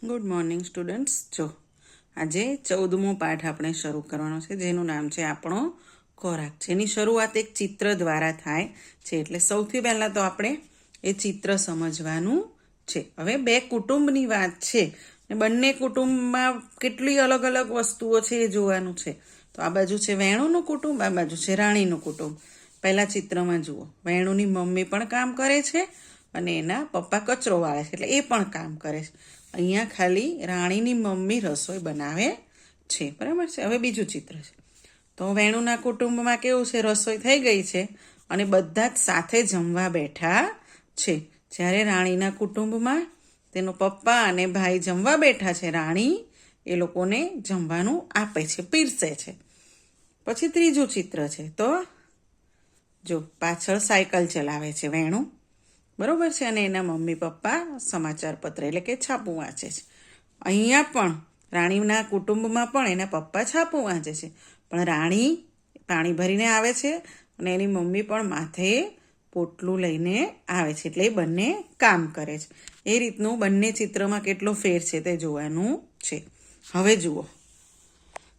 Good morning students. જો આજે 14મો પાઠ આપણે શરૂ કરવાનો છે, જેનું નામ છે આપણો ખોરાક. જેની શરૂઆત એક ચિત્ર દ્વારા થાય છે. એટલે સૌથી પહેલાં તો આપણે એ ચિત્ર સમજવાનું છે. હવે બે કુટુંબની વાત છે ને બંને કુટુંબમાં કેટલી અલગ અલગ વસ્તુઓ છે એ જોવાનું છે. તો આ બાજુ છે વેણુનું કુટુંબ, આ બાજુ છે રાણીનું કુટુંબ. પહેલાં ચિત્રમાં જુઓ, વેણુની મમ્મી પણ કામ કરે છે અને એના પપ્પા કચરો વાળે છે, એટલે એ પણ કામ કરે છે. અહીંયા ખાલી રાણીની મમ્મી રસોઈ બનાવે છે, બરાબર છે. હવે બીજું ચિત્ર છે. તો વેણુના કુટુંબમાં કેવું છે, રસોઈ થઈ ગઈ છે અને બધા જ સાથે જમવા બેઠા છે. જ્યારે રાણીના કુટુંબમાં તેનો પપ્પા અને ભાઈ જમવા બેઠા છે, રાણી એ લોકોને જમવાનું આપે છે, પીરસે છે. પછી ત્રીજું ચિત્ર છે. તો જો પાછળ સાયકલ ચલાવે છે વેણુ, બરોબર છે, અને એના મમ્મી પપ્પા સમાચાર પત્ર એટલે કે છાપું વાંચે છે. અહીંયા પણ રાણીના કુટુંબમાં પણ એના પપ્પા છાપું વાંચે છે, પણ રાણી પાણી ભરીને આવે છે અને એની મમ્મી પણ માથે પોટલું લઈને આવે છે, એટલે એ બંને કામ કરે છે. એ રીતનું બંને ચિત્રમાં કેટલો ફેર છે તે જોવાનું છે. હવે જુઓ,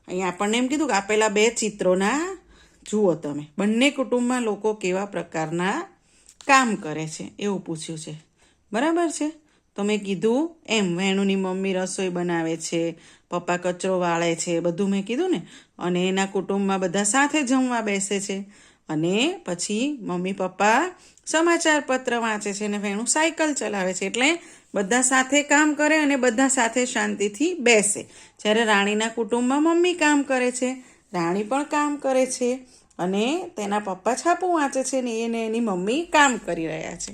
અહીંયા આપણને એમ કીધું કે આપેલા બે ચિત્રોના જુઓ તમે, બંને કુટુંબમાં લોકો કેવા પ્રકારના કામ કરે છે એવું પૂછ્યું છે, બરાબર છે. તો મેં કીધું એમ વેણુની મમ્મી રસોઈ બનાવે છે, પપ્પા કચરો વાળે છે, બધું મેં કીધું ને. અને એના કુટુંબમાં બધા સાથે જમવા બેસે છે અને પછી મમ્મી પપ્પા સમાચાર પત્ર વાંચે છે અને વેણુ સાયકલ ચલાવે છે. એટલે બધા સાથે કામ કરે અને બધા સાથે શાંતિથી બેસે. જ્યારે રાણીના કુટુંબમાં મમ્મી કામ કરે છે, રાણી પણ કામ કરે છે અને તેના પપ્પા છાપું વાંચે છે ને એને એની મમ્મી કામ કરી રહ્યા છે.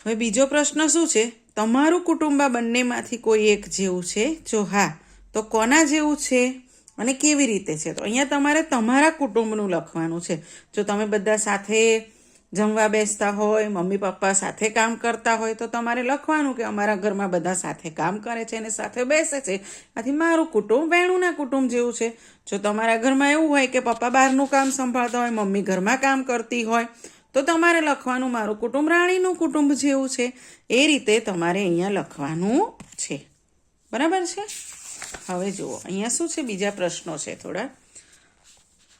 હવે બીજો પ્રશ્ન શું છે, તમારું કુટુંબ આ બંનેમાંથી કોઈ એક જેવું છે? જો હા, તો કોના જેવું છે અને કેવી રીતે છે? તો અહીંયા તમારે તમારા કુટુંબનું લખવાનું છે. જો તમે બધા સાથે જમવા બેસતા હોય, મમ્મી પપ્પા સાથે કામ કરતા હોય, તો તમારે લખવાનું કે અમારા ઘરમાં બધા સાથે કામ કરે છે અને સાથે બેસે છે, આથી મારું કુટુંબ વેણુના કુટુંબ જેવું છે. જો તમારા ઘરમાં એવું હોય કે પપ્પા બહારનું કામ સંભાળતા હોય, મમ્મી ઘરમાં કામ કરતી હોય, તો તમારે લખવાનું મારું કુટુંબ રાણીનું કુટુંબ જેવું છે. એ રીતે તમારે અહીંયા લખવાનું છે, બરાબર છે. હવે જુઓ, અહીંયા શું છે, બીજા પ્રશ્નો છે થોડા.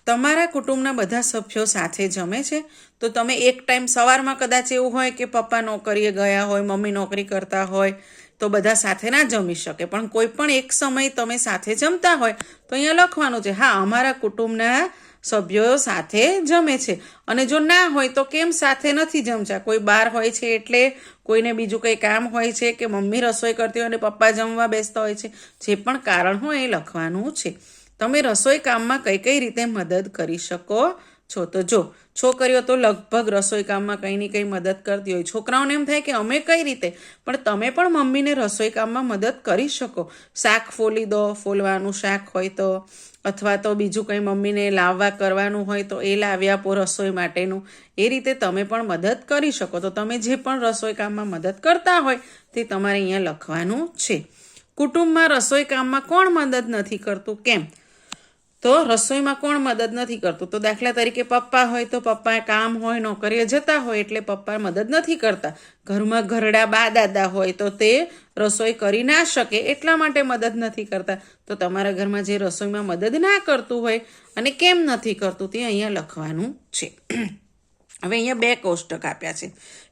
તમારા કુટુંબના બધા સભ્યો સાથે જમે છે? તો તમે એક ટાઈમ સવારમાં કદાચ એવું હોય કે પપ્પા નોકરીએ ગયા હોય, મમ્મી નોકરી કરતા હોય, તો બધા સાથે ના જમી શકે, પણ કોઈ પણ એક સમય તમે સાથે જમતા હોય તો અહીંયા લખવાનું છે, હા અમારા કુટુંબના સભ્યો સાથે જમે છે. અને જો ના હોય તો કેમ સાથે નથી જમતા? કોઈ બહાર હોય છે એટલે, કોઈને બીજું કંઈ કામ હોય છે, કે મમ્મી રસોઈ કરતી હોય અને પપ્પા જમવા બેસતા હોય છે, જે પણ કારણ હોય એ લખવાનું છે. તમે રસોઈ કામમાં કઈ કઈ રીતે મદદ કરી શકો છો? તો જો છોકરીઓ તો લગભગ રસોઈ કામમાં કંઈ ને કંઈ મદદ કરતી હોય. છોકરાઓને એમ થાય કે અમે કઈ રીતે, પણ તમે પણ મમ્મીને રસોઈ કામમાં મદદ કરી શકો. શાક ફોલી દો, ફોલવાનું શાક હોય તો, અથવા તો બીજું કંઈ મમ્મીને લાવવા કરવાનું હોય તો એ લાવી આપો રસોઈ માટેનું. એ રીતે તમે પણ મદદ કરી શકો. તો તમે જે પણ રસોઈ કામમાં મદદ કરતા હોય તે તમારે અહીંયા લખવાનું છે. કુટુંબમાં રસોઈ કામમાં કોણ મદદ નથી કરતું? કેમ? તો રસોઈમાં કોણ મદદ નથી કરતું? તો દાખલા તરીકે પપ્પા હોય તો પપ્પા કામ હોય, નોકરીએ જતા હોય એટલે પપ્પા મદદ નથી કરતા. ઘરમાં ઘરડા બા દાદા હોય તો તે રસોઈ કરી ના શકે એટલા માટે મદદ નથી કરતા. તો તમારા ઘરમાં જે રસોઈમાં મદદ ના કરતું હોય અને કેમ નથી કરતું તે અહીંયા લખવાનું છે. હવે અહીંયા બે કોષ્ટક આપ્યા છે,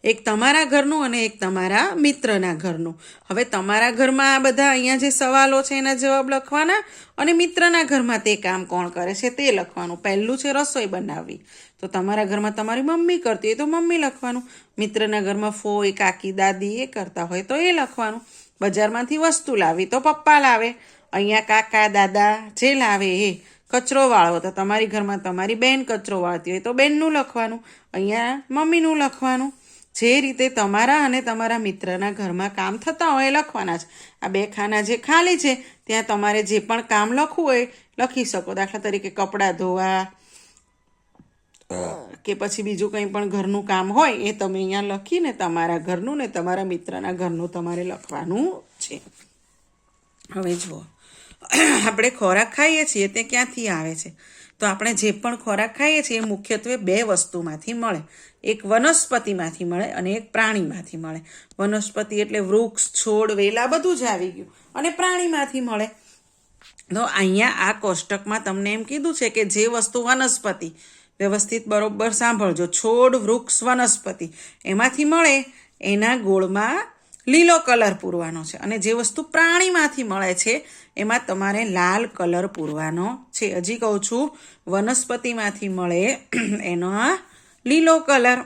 એક તમારા ઘરનું અને એક તમારા મિત્રના ઘરનું. હવે તમારા ઘરમાં આ બધા અહીંયા જે સવાલો છે એના જવાબ લખવાના, અને મિત્રના ઘરમાં તે કામ કોણ કરે છે તે લખવાનું. પહેલું છે રસોઈ બનાવવી, તો તમારા ઘરમાં તમારી મમ્મી કરતી હોય તો મમ્મી લખવાનું. મિત્રના ઘરમાં ફોઈ, કાકી, દાદી એ કરતા હોય તો એ લખવાનું. બજારમાંથી વસ્તુ લાવી તો પપ્પા લાવે. અહીંયા કાકા દાદા જે લાવે એ. કચરો વાળવો તો તમારી ઘરમાં તમારી બેન કચરો વાળતી હોય તો બેનનું લખવાનું. અહીંયા મમ્મીનું લખવાનું. જે રીતે તમારા અને તમારા મિત્રના ઘરમાં કામ થતા હોય એ લખવાના છે. આ બે ખાના જે ખાલી છે ત્યાં તમારે જે પણ કામ લખવું હોય લખી શકો. દાખલા તરીકે કપડાં ધોવા કે પછી બીજું કંઈ પણ ઘરનું કામ હોય એ તમે અહીંયા લખીને તમારા ઘરનું ને તમારા મિત્રના ઘરનું તમારે લખવાનું છે. હવે જુઓ, આપણે ખોરાક ખાઈએ છીએ તે ક્યાંથી આવે છે? તો આપણે જે પણ ખોરાક ખાઈએ છીએ એ મુખ્યત્વે બે વસ્તુમાંથી મળે. એક વનસ્પતિમાંથી મળે અને એક પ્રાણીમાંથી મળે. વનસ્પતિ એટલે વૃક્ષ, છોડ, વેલા બધું જ આવી ગયું, અને પ્રાણીમાંથી મળે. તો અહીંયા આ કોષ્ટકમાં તમને એમ કીધું છે કે જે વસ્તુ વનસ્પતિ, વ્યવસ્થિત બરોબર સાંભળજો, છોડ, વૃક્ષ, વનસ્પતિ એમાંથી મળે એના ગોળમાં લીલો કલર પૂરવાનો છે, અને જે વસ્તુ પ્રાણીમાંથી મળે છે એમાં તમારે લાલ કલર પૂરવાનો છે. હજી કહું છું, વનસ્પતિમાંથી મળે એનો લીલો કલર,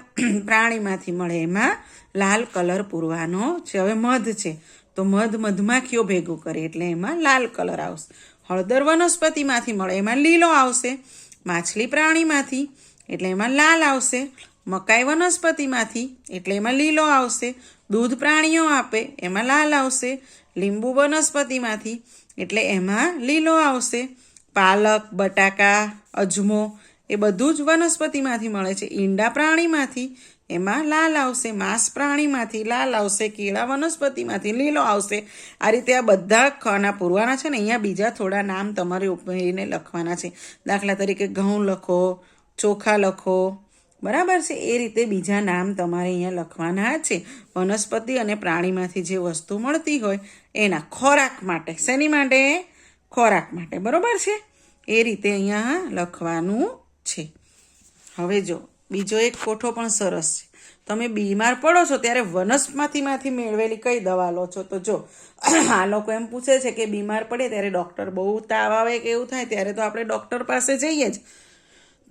પ્રાણીમાંથી મળે એમાં લાલ કલર પૂરવાનો છે. હવે મધ છે તો મધમાખીઓ ભેગું કરે એટલે એમાં લાલ કલર આવશે. હળદર વનસ્પતિમાંથી મળે એમાં લીલો આવશે. માછલી પ્રાણીમાંથી એટલે એમાં લાલ આવશે. મકાઈ વનસ્પતિમાંથી એટલે એમાં લીલો આવશે. દૂધ પ્રાણીઓ આપે એમાં લાલ આવશે. લીંબુ વનસ્પતિમાંથી એટલે એમાં લીલો આવશે. પાલક, બટાકા, અજમો એ બધું જ વનસ્પતિમાંથી મળે છે. ઈંડા પ્રાણીમાંથી એમાં લાલ આવશે. માંસ પ્રાણીમાંથી લાલ આવશે. કેળા વનસ્પતિમાંથી લીલો આવશે. આ રીતે આ બધા ખાના પૂરવાના છે ને. અહીંયા બીજા થોડા નામ તમારે ઉમેરીને લખવાના છે. દાખલા તરીકે ઘઉં લખો, ચોખા લખો, બરાબર છે. એ રીતે બીજા નામ તમારે અહીંયા લખવાના છે. વનસ્પતિ અને પ્રાણીમાંથી જે વસ્તુ મળતી હોય એના ખોરાક માટે. શેની માટે? ખોરાક માટે, બરાબર છે. એ રીતે અહીંયા લખવાનું છે. હવે જો બીજો એક કોઠો પણ સરસ છે. તમે બીમાર પડો છો ત્યારે વનસ્પતિમાંથી મેળવેલી કઈ દવા લો છો? તો જો આ લોકો એમ પૂછે છે કે બીમાર પડે ત્યારે ડૉક્ટર બહુ તાવ આવે કે એવું થાય ત્યારે તો આપણે ડૉક્ટર પાસે જઈએ જ,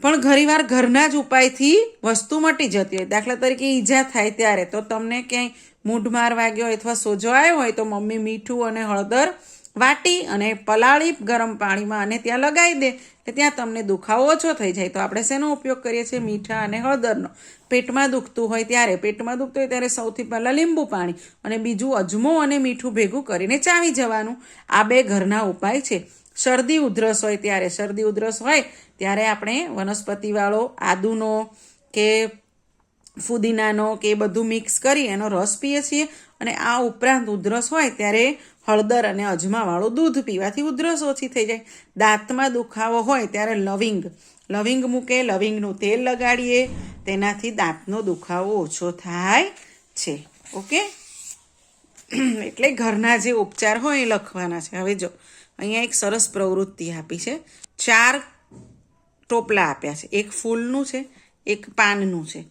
પણ ઘણીવાર ઘરના જ ઉપાયથી વસ્તુ મટી જતી હોય. દાખલા તરીકે ઈજા થાય ત્યારે તો તમને ક્યાંય મૂઢ માર વાગ્યો હોય અથવા સોજો આવ્યો હોય તો મમ્મી મીઠું અને હળદર વાટી અને પલાળી ગરમ પાણીમાં અને ત્યાં લગાવી દે એટલે ત્યાં તમને દુખાવો ઓછો થઈ જાય. તો આપણે શેનો ઉપયોગ કરીએ છીએ? મીઠા અને હળદરનો. પેટમાં દુખતું હોય ત્યારે સૌથી પહેલાં લીંબુ પાણી અને બીજું અજમો અને મીઠું ભેગું કરીને ચાવી જવાનું. આ બે ઘરના ઉપાય છે. શરદી ઉધરસ હોય ત્યારે આપણે વનસ્પતિવાળો આદુનો કે ફુદીનાનો કે બધું મિક્સ કરી એનો રસ પીએ છીએ. અને આ ઉપરાંત ઉધરસ હોય ત્યારે હળદર અને અજમાવાળું દૂધ પીવાથી ઉધરસ ઓછી થઈ જાય. દાંતમાં દુખાવો હોય ત્યારે લવિંગ મૂકે, લવિંગનું તેલ લગાડીએ, તેનાથી દાંતનો દુખાવો ઓછો થાય છે. ઓકે, એટલે ઘરના જે ઉપચાર હોય એ લખવાના છે. હવે જો અહીંયા એક સરસ પ્રવૃત્તિ આપી છે. 4 ટોપલા આપ્યા છે. એક ફૂલનું છે, એક પાનનું છે,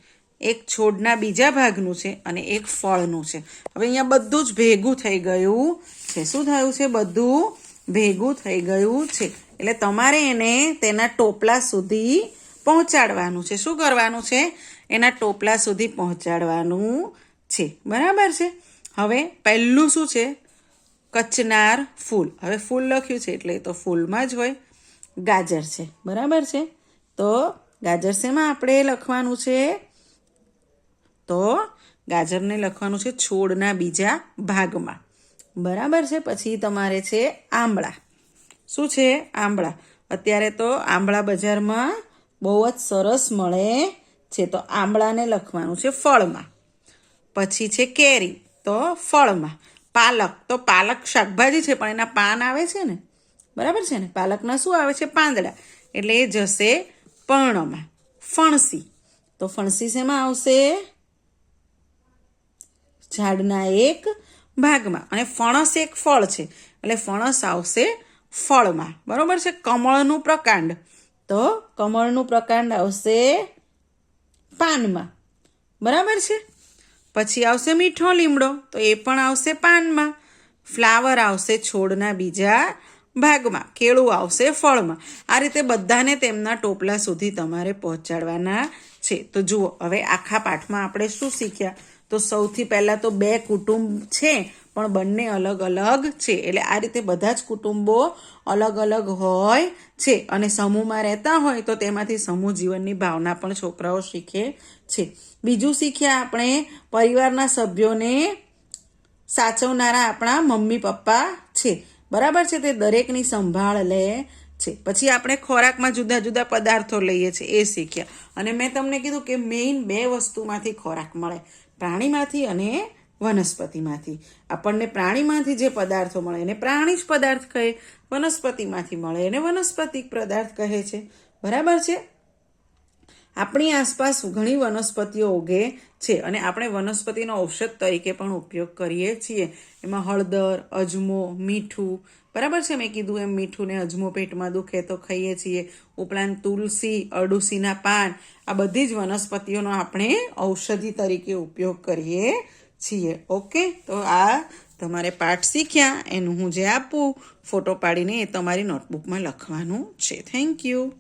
એક છોડના બીજા ભાગનું છે અને એક ફળનું છે. હવે અહીંયા બધું જ ભેગું થઈ ગયું છે. શું થયું છે? બધું ભેગું થઈ ગયું છે. એટલે તમારે એને તેના ટોપલા સુધી પહોંચાડવાનું છે. શું કરવાનું છે? એના ટોપલા સુધી પહોંચાડવાનું છે, બરાબર છે. હવે પહેલું શું છે? કચનાર ફૂલ. હવે ફૂલ લખ્યું છે એટલે તો ફૂલમાં જ હોય. ગાજર છે, બરાબર છે. તો ગાજર શેમાં આપણે લખવાનું છે? તો ગાજરને લખવાનું છે છોડના બીજા ભાગમાં, બરાબર છે. પછી તમારે છે આંબળા. શું છે? આંબળા. અત્યારે તો આંબળા બજારમાં બહુ જ સરસ મળે છે. તો આંબળાને લખવાનું છે ફળમાં. પછી છે કેરી, તો ફળમાં. પાલક, તો પાલક શાકભાજી છે પણ એના પાન આવે છે ને, બરાબર છે ને. પાલકના શું આવે છે? પાંદડા, એટલે એ જશે પર્ણમાં. ફણસી, તો ફણસી શેમાં આવશે? ઝાડના એક ભાગમાં. અને ફણસ એક ફળ છે એટલે ફણસ આવશે ફળમાં, બરાબર છે. કમળનું પ્રકાંડ, તો કમળનું પ્રકાંડ આવશે પાનમાં, બરાબર છે. પછી આવશે મીઠો લીમડો, તો એ પણ આવશે પાનમાં. ફ્લાવર આવશે છોડના બીજા ભાગમાં. કેળું આવશે ફળમાં. આ રીતે બધાને તેમના ટોપલા સુધી તમારે પહોંચાડવાના છે. તો જુઓ, હવે આખા પાઠમાં આપણે શું શીખ્યા? તો સૌથી પહેલાં તો 2 કુટુંબ છે પણ બંને અલગ અલગ છે. એટલે આ રીતે બધા જ કુટુંબો અલગ અલગ હોય છે અને સમૂહમાં રહેતા હોય તો તેમાંથી સમૂહ જીવનની ભાવના પણ છોકરાઓ શીખે છે. બીજું શીખ્યા આપણે પરિવારના સભ્યોને સાચવનારા આપણા મમ્મી પપ્પા છે, બરાબર છે. તે દરેકની સંભાળ લે છે. પછી આપણે ખોરાકમાં જુદા જુદા પદાર્થો લઈએ છીએ એ શીખ્યા. અને મેં તમને કીધું કે મેઇન 2 વસ્તુમાંથી ખોરાક મળે, પ્રાણીમાંથી અને વનસ્પતિમાંથી. આપણને પ્રાણીમાંથી જે પદાર્થો મળે એને પ્રાણી જ પદાર્થ કહે, વનસ્પતિમાંથી મળે એને વનસ્પતિક પદાર્થ કહે છે, બરાબર છે. આપણી આસપાસ ઘણી વનસ્પતિઓ ઉગે છે અને આપણે વનસ્પતિનો ઔષધ તરીકે પણ ઉપયોગ કરીએ છીએ. એમાં હળદર, અજમો, મીઠું, બરાબર છે. મેં કીધું એમ મીઠું ને અજમો પેટમાં દુખે તો ખાઈએ છીએ. ઉપરાંત તુલસી, અરડુસીના પાન, આ બધી જ વનસ્પતિઓનો આપણે ઔષધિ તરીકે ઉપયોગ કરીએ છીએ. ઓકે, તો આ તમારે પાઠ શીખ્યા એનું હું જે આપું ફોટો પાડીને એ તમારી નોટબુકમાં લખવાનું છે. Thank you.